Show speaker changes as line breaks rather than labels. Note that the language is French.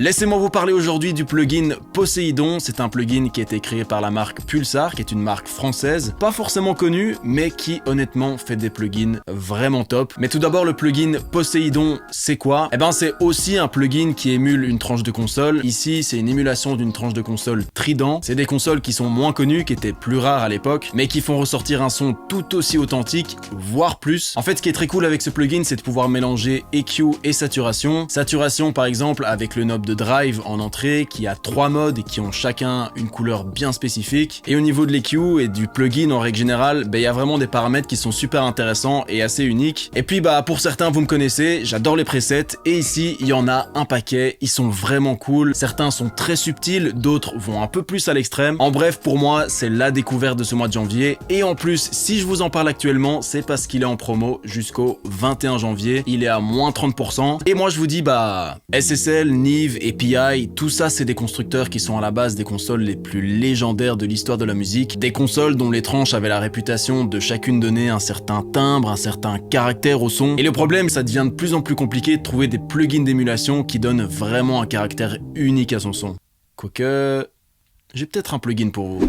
Laissez-moi vous parler aujourd'hui du plugin Poséidon. C'est un plugin qui a été créé par la marque Pulsar, qui est une marque française, pas forcément connue, mais qui honnêtement fait des plugins vraiment top. Mais tout d'abord, le plugin Poséidon, c'est quoi? Eh ben, c'est aussi un plugin qui émule une tranche de console. Ici, c'est une émulation d'une tranche de console Trident. C'est des consoles qui sont moins connues, qui étaient plus rares à l'époque, mais qui font ressortir un son tout aussi authentique, voire plus. En fait, ce qui est très cool avec ce plugin, c'est de pouvoir mélanger EQ et saturation. Saturation, par exemple, avec le knob de drive en entrée qui a 3 modes et qui ont chacun une couleur bien spécifique. Et au niveau de l'EQ et du plugin en règle générale, il y a vraiment des paramètres qui sont super intéressants et assez uniques. Et puis pour certains vous me connaissez, j'adore les presets et ici il y en a un paquet, ils sont vraiment cool. Certains sont très subtils, d'autres vont un peu plus à l'extrême. En bref, pour moi c'est la découverte de ce mois de janvier et en plus si je vous en parle actuellement c'est parce qu'il est en promo jusqu'au 21 janvier, il est à moins 30% et moi je vous dis SSL, Nive et PI, tout ça c'est des constructeurs qui sont à la base des consoles les plus légendaires de l'histoire de la musique, des consoles dont les tranches avaient la réputation de chacune donner un certain timbre, un certain caractère au son. Et le problème, ça devient de plus en plus compliqué de trouver des plugins d'émulation qui donnent vraiment un caractère unique à son son. Quoique, j'ai peut-être un plugin pour vous.